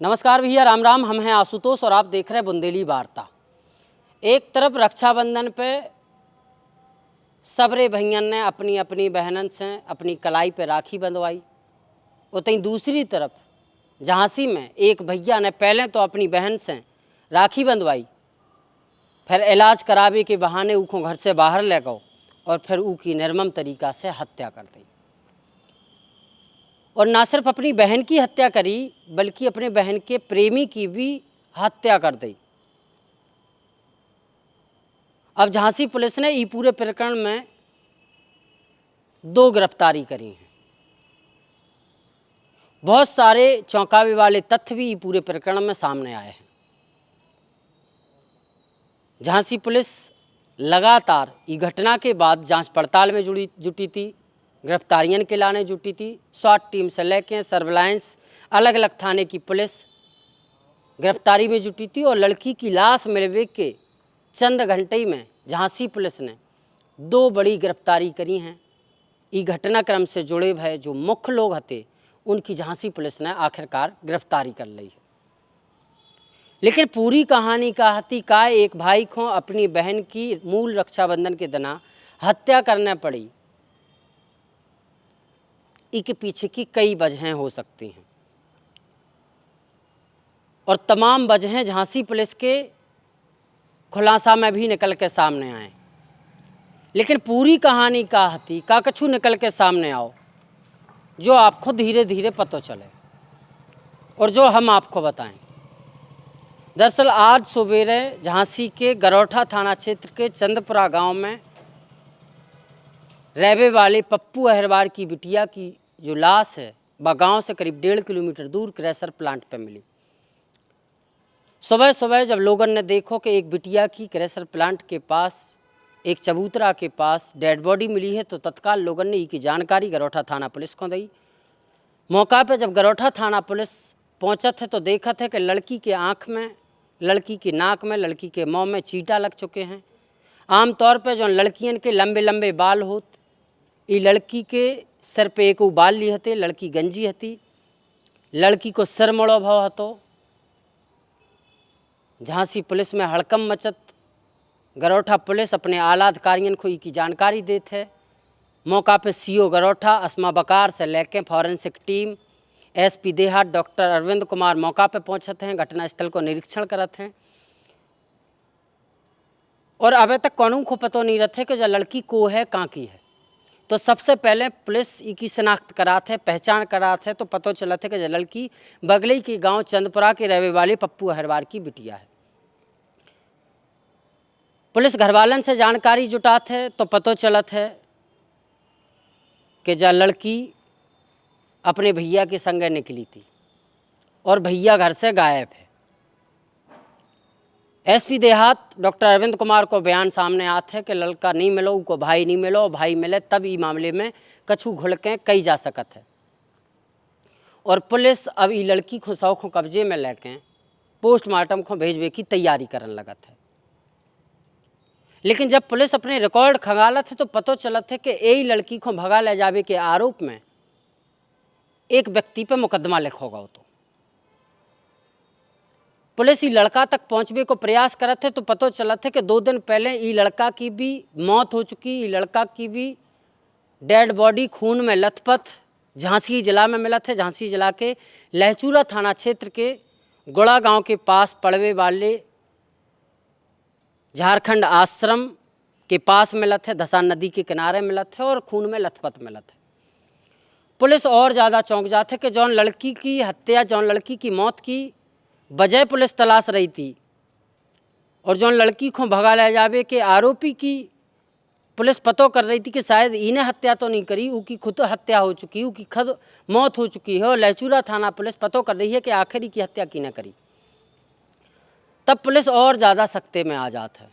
नमस्कार भैया, राम राम। हम हैं आशुतोष और आप देख रहे हैं बुंदेली वार्ता। एक तरफ रक्षाबंधन पे सबरे भैयन ने अपनी अपनी बहनन से अपनी कलाई पे राखी बंधवाई। उतनी दूसरी तरफ झांसी में एक भैया ने पहले तो अपनी बहन से राखी बंधवाई, फिर इलाज करावे के बहाने ऊको घर से बाहर ले गओ और फिर ऊ की निर्मम तरीका से हत्या कर दी। और ना सिर्फ अपनी बहन की हत्या करी बल्कि अपने बहन के प्रेमी की भी हत्या कर दी। अब झांसी पुलिस ने ई पूरे प्रकरण में 2 गिरफ्तारी करी हैं। बहुत सारे चौंकावे वाले तथ्य भी ई पूरे प्रकरण में सामने आए हैं। झांसी पुलिस लगातार ई घटना के बाद जांच पड़ताल में जुटी थी, गिरफ्तारियां के लाने जुटी थी। स्वाट टीम से लेके सर्विलांस अलग अलग थाने की पुलिस गिरफ्तारी में जुटी थी और लड़की की लाश मिलने के चंद घंटे में झांसी पुलिस ने 2 बड़ी गिरफ्तारी करी हैं। ई घटनाक्रम से जुड़े भय जो मुख्य लोग हते उनकी झांसी पुलिस ने आखिरकार गिरफ्तारी कर ली है। लेकिन पूरी कहानी का हती का एक भाई को अपनी बहन की मूल रक्षाबंधन के दिन हत्या करना पड़ी। इसके पीछे की कई वजहें हो सकती हैं और तमाम वजहें झांसी पुलिस के खुलासा में भी निकल के सामने आए। लेकिन पूरी कहानी का हती का कछु निकल के सामने आओ जो आपको धीरे धीरे पता चले और जो हम आपको बताएं। दरअसल आज सवेरे झांसी के गरौठा थाना क्षेत्र के चंदपुरा गांव में रहने वाले पप्पू अहरवार की बिटिया की जो लाश है वह गाँव से करीब 1.5 किलोमीटर दूर क्रैशर प्लांट पर मिली। सुबह सुबह जब लोगों ने देखो कि एक बिटिया की क्रैशर प्लांट के पास एक चबूतरा के पास डेड बॉडी मिली है तो तत्काल लोगों ने इसकी जानकारी गरौठा थाना पुलिस को दी। मौका पर जब गरौठा थाना पुलिस पहुँचा थे तो देखा थे कि लड़की के आँख में, लड़की की नाक में, लड़की के मुँह में चीटा लग चुके हैं। आमतौर पर जो लड़कियन के लंबे लंबे बाल होत, ये लड़की के सिर पे एक बाल ली हते, लड़की गंजी हती, लड़की को सिर मोड़ो भाव हतो। झांसी पुलिस में हड़कम मचत। गरौठा पुलिस अपने आला अधिकारियों को इसकी जानकारी देते है। मौका पे सीओ गरौठा अस्मा बकार से लेके फॉरेंसिक टीम, एसपी देहात डॉक्टर अरविंद कुमार मौका पे पहुंचते हैं, घटनास्थल को निरीक्षण करते हैं और अभी तक कानून को पता नहीं रहते कि जो लड़की को है कहाँ की है। तो सबसे पहले पुलिस इसकी शिनाख्त कराते, पहचान कराते तो पता चला था कि जो लड़की बगली के गांव चंदपुरा के रहने वाले पप्पू अहरवार की बिटिया है। पुलिस घरवालन से जानकारी जुटाते तो पता चला था कि जो लड़की अपने भैया के संग निकली थी और भैया घर से गायब है। एसपी देहात डॉक्टर अरविंद कुमार को बयान सामने आते हैं कि लड़का नहीं मिलो, उनको भाई नहीं मिलो, भाई मिले तब ई मामले में कछु घुलके कई जा सकत है। और पुलिस अब ई लड़की को शव को कब्जे में लेके पोस्टमार्टम को भेजवे की तैयारी करने लगत है। लेकिन जब पुलिस अपने रिकॉर्ड खंगालत है तो पता चलत है कि यही लड़की को भगा ले जावे के आरोप में एक व्यक्ति पे मुकदमा लिखोगा। तो पुलिस ई लड़का तक पहुंचने को प्रयास करत है तो पता चलत है कि 2 दिन पहले ई लड़का की भी मौत हो चुकी। ई लड़का की भी डेड बॉडी खून में लथपथ झांसी जिला में मिला थे। झांसी जिला के लहचूरा थाना क्षेत्र के गुड़ा गांव के पास पड़वे वाले झारखंड आश्रम के पास मिला थे, धसा नदी के किनारे मिला थे और खून में लथपथ मिला थे। पुलिस और ज़्यादा चौंक जाते कि जौन लड़की की हत्या, जौन लड़की की मौत की वजह पुलिस तलाश रही थी और जौन लड़की को भगा ले जावे के आरोपी की पुलिस पतो कर रही थी कि शायद इन्हें हत्या तो नहीं करी, उनकी खुद हत्या हो चुकी, उनकी खुद मौत हो चुकी है और लहचूरा थाना पुलिस पतो कर रही है कि आखिर की हत्या की न करी। तब पुलिस और ज़्यादा सख्ते में आ जाता है।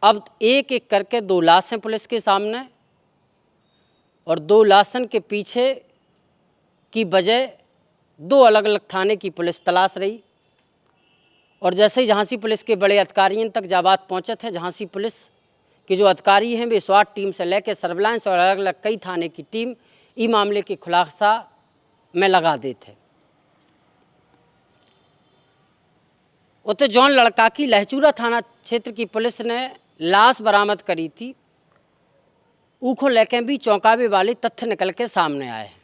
अब एक एक करके 2 लाशें पुलिस के सामने और 2 लाशन के पीछे की वजह 2 अलग अलग थाने की पुलिस तलाश रही। और जैसे ही झांसी पुलिस के बड़े अधिकारियों तक जब बात पहुँचे थे, झांसी पुलिस के जो अधिकारी हैं वे स्वाट टीम से लेकर सर्विलांस और अलग अलग कई थाने की टीम ई मामले के खुलासा में लगा दे थे। उते जौन लड़का की लहचूरा थाना क्षेत्र की पुलिस ने लाश बरामद करी थी, ऊखो लेके भी चौंकावे वाले तथ्य निकल के सामने आए हैं।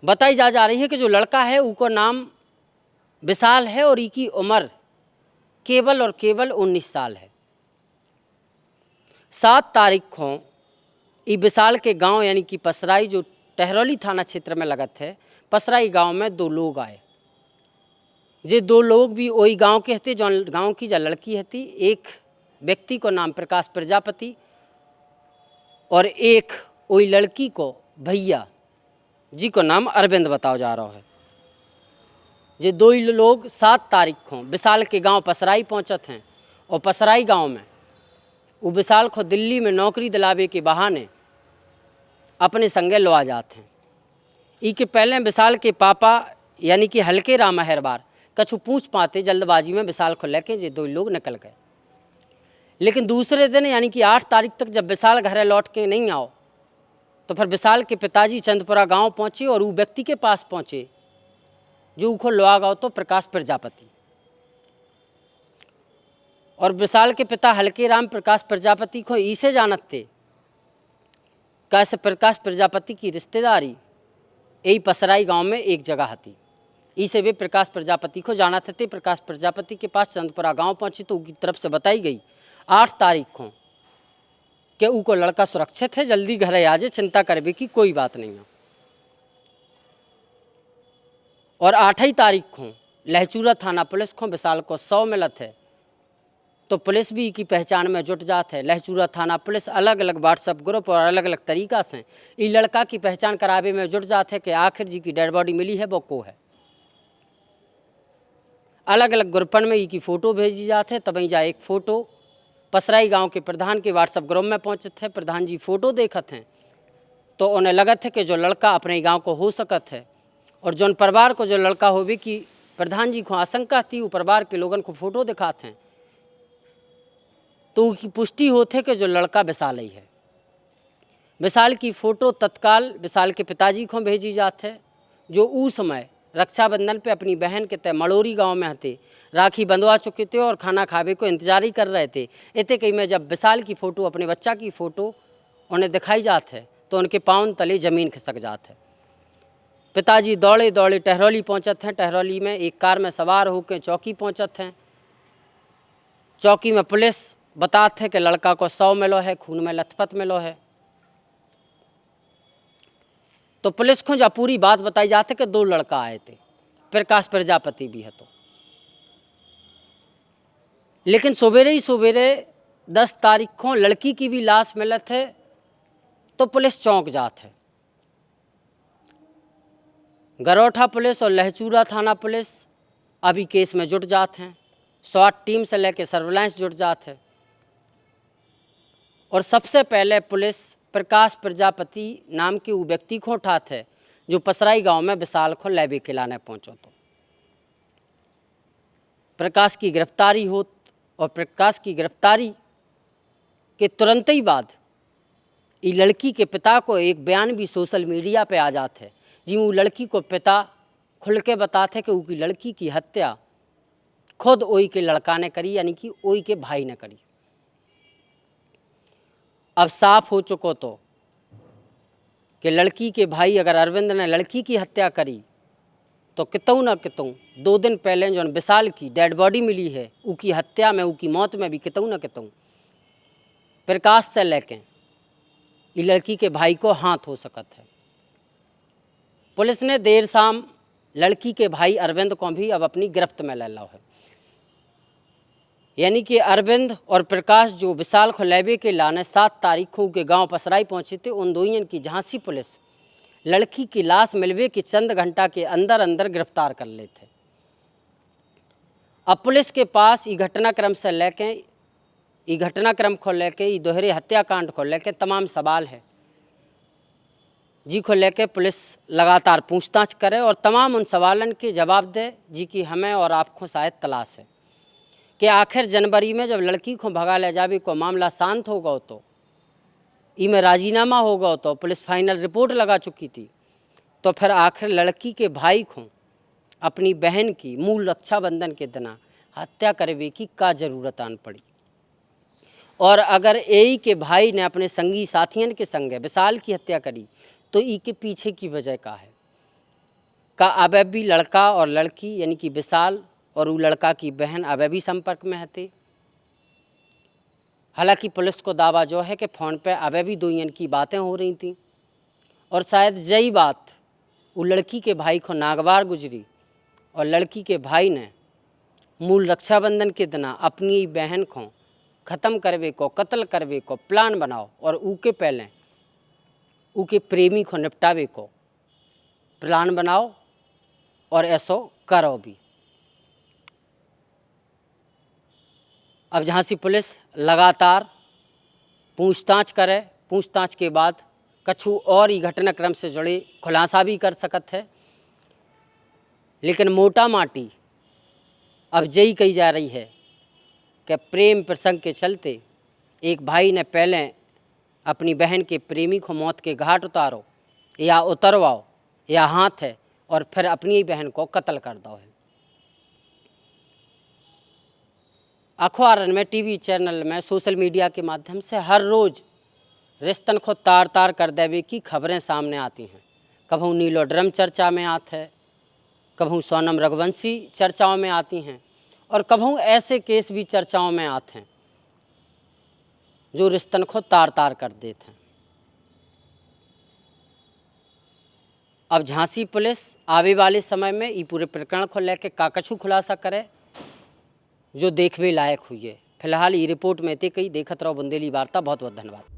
बताई जा रही है कि जो लड़का है ऊको नाम विशाल है और इसकी उम्र केवल और केवल 19 साल है। 7 तारीख को ई विशाल के गांव यानी कि पसराई जो टहरौली थाना क्षेत्र में लगत है, पसराई गांव में 2 लोग आए। ये 2 लोग भी वही गांव के हते जो गांव की जो लड़की हती। एक व्यक्ति को नाम प्रकाश प्रजापति और एक वही लड़की को भैया जी को नाम अरविंद बताओ जा रहा है। ये 2 ही लोग 7 तारीख को विशाल के गांव पसराई पहुंचत हैं और पसराई गांव में वो विशाल को दिल्ली में नौकरी दिलावे के बहाने अपने संगे लवा जाते हैं। ई के पहले विशाल के पापा यानी कि हल्के राम अहरबार कछु पूछ पाते, जल्दबाजी में विशाल को लेके ये 2 लोग निकल गए। लेकिन दूसरे दिन यानी कि 8 तारीख तक जब विशाल घर लौट के नहीं आओ तो फिर विशाल के पिताजी चंदपुरा गांव पहुंचे और वो व्यक्ति के पास पहुंचे जो उखो लोआ गाँव तो प्रकाश प्रजापति। और विशाल के पिता हल्के राम प्रकाश प्रजापति को इसे जानत थे कैसे प्रकाश प्रजापति की रिश्तेदारी यही पसराई गांव में एक जगह थी। इसे वे प्रकाश प्रजापति को जाना थे। प्रकाश प्रजापति के पास चंदपुरा गांव पहुंची तो उनकी तरफ से बताई गई 8 तारीख को कि उनको लड़का सुरक्षित है, जल्दी घर आ जाए, चिंता करने की कोई बात नहीं है। और 8 ही तारीख को लहचूरा थाना पुलिस को विशाल को 100 मिलत है तो पुलिस भी की पहचान में जुट जात है। लहचूरा थाना पुलिस अलग अलग व्हाट्सएप ग्रुप और अलग अलग तरीका से इस लड़का की पहचान करावे में जुट जात है कि आखिर जी की डेड बॉडी मिली है वो को है। अलग अलग ग्रुपन में की फ़ोटो भेजी जाते है। तभी जा एक फ़ोटो पसराई गांव के प्रधान के व्हाट्सएप ग्रुप में पहुँचत है। प्रधान जी फ़ोटो देखत हैं तो उन्हें लगत है कि जो लड़का अपने गांव को हो सकत है और जौन परिवार को जो लड़का होवे की प्रधान जी को आशंका थी वो परिवार के लोगन को फ़ोटो दिखाते हैं तो उसकी पुष्टि होते कि जो लड़का विशाल ही है। विशाल की फ़ोटो तत्काल विशाल के पिताजी को भेजी जाते है जो उस समय रक्षाबंधन पे अपनी बहन के तय मड़ोरी गांव में हते राखी बंधवा चुके थे और खाना खावे को इंतजार ही कर रहे थे। इतने कई में जब विशाल की फ़ोटो अपने बच्चा की फ़ोटो उन्हें दिखाई जाते है तो उनके पाँव तले ज़मीन खिसक जाते है। पिताजी दौड़े दौड़े टहरौली पहुँचत हैं। टहरौली में एक कार में सवार होकर चौकी पहुँचत हैं। चौकी में पुलिस बताते हैं कि लड़का को 100 मिलो है, खून में लथपथ मिलो है। तो पुलिस को जब पूरी बात बताई जाती है कि 2 लड़का आए थे, प्रकाश प्रजापति भी है तो। लेकिन सवेरे ही सवेरे 10 तारीख को लड़की की भी लाश मिलत है तो पुलिस चौंक जात है। गरोठा पुलिस और लहचूरा थाना पुलिस अभी केस में जुट जाते हैं। स्वाट टीम से लेकर सर्विलांस जुट जाते हैं और सबसे पहले पुलिस प्रकाश प्रजापति नाम के वो व्यक्ति को उठाते है जो पसराई गांव में विशाल को लेबे खिलाने पहुंचो तो प्रकाश की गिरफ्तारी हो और प्रकाश की गिरफ्तारी के तुरंत ही बाद ये लड़की के पिता को एक बयान भी सोशल मीडिया पे आ जाते है जी वो लड़की को पिता खुल के बताते कि उसकी लड़की की हत्या खुद ओई के लड़का ने करी यानी कि ओई के भाई ने करी। अब साफ हो चुको तो कि लड़की के भाई अगर अरविंद ने लड़की की हत्या करी तो कितों न कितों 2 दिन पहले जो विशाल की डेड बॉडी मिली है उसकी हत्या में उसकी मौत में भी कितों न कितों प्रकाश से लेके ये लड़की के भाई को हाथ हो सकत है। पुलिस ने देर शाम लड़की के भाई अरविंद को भी अब अपनी गिरफ्त में ले लो है। यानी कि अरविंद और प्रकाश जो विशाल को लेबे के लाने 7 तारीख को के गांव पसराई पहुंचे थे, उन दोनों की झांसी पुलिस लड़की की लाश मिलवे के चंद घंटा के अंदर अंदर गिरफ्तार कर लेते। अब पुलिस के पास ये घटनाक्रम से लेके ये घटनाक्रम को लेके ये दोहरे हत्याकांड को लेके तमाम सवाल है जी को लेके पुलिस लगातार पूछताछ करे और तमाम उन सवालन के जवाब दे जी की हमें और आपको शायद तलाश है कि आखिर जनवरी में जब लड़की को भगा ले जावे को मामला शांत होगा तो इमें राजीनामा होगा तो पुलिस फाइनल रिपोर्ट लगा चुकी थी तो फिर आखिर लड़की के भाई को अपनी बहन की मूल रक्षाबंधन के दिन हत्या करवे की का जरूरत आन पड़ी। और अगर यही के भाई ने अपने संगी साथियन के संग विशाल की हत्या करी तो ई के पीछे की वजह का है। का अब भी लड़का और लड़की यानी कि विशाल और वो लड़का की बहन अब भी संपर्क में हते। हालांकि पुलिस को दावा जो है कि फ़ोन पे अब भी दोनों की बातें हो रही थी और शायद यही बात वो लड़की के भाई को नागवार गुजरी और लड़की के भाई ने मूल रक्षाबंधन के दिन अपनी बहन को ख़त्म करवे को, कत्ल करवे को प्लान बनाओ और ऊके पहले ऊके प्रेमी को निपटावे को प्लान बनाओ और ऐसो करो भी। अब झांसी पुलिस लगातार पूछताछ करे, पूछताछ के बाद कछु और ही घटनाक्रम से जुड़े खुलासा भी कर सकत है। लेकिन मोटा माटी अब यही कही जा रही है कि प्रेम प्रसंग के चलते एक भाई ने पहले अपनी बहन के प्रेमी को मौत के घाट उतारो या उतरवाओ या हाथ है और फिर अपनी ही बहन को कत्ल कर दो है। अखबारन में, टीवी चैनल में, सोशल मीडिया के माध्यम से हर रोज़ रिश्तन को तार तार कर देवे की खबरें सामने आती हैं। कभू नीलो ड्रम चर्चा में आते हैं, कभू सोनम रघुवंशी चर्चाओं में आती हैं और कभू ऐसे केस भी चर्चाओं में आते हैं जो रिश्तन को तार तार कर देते हैं। अब झांसी पुलिस आवे वाले समय में ये पूरे प्रकरण को लेकर काकछु खुलासा करे जो देखवे लायक हुई है। फिलहाल ये रिपोर्ट में ते कई देखत रहो बुंदेली वार्ता। बहुत बहुत धन्यवाद।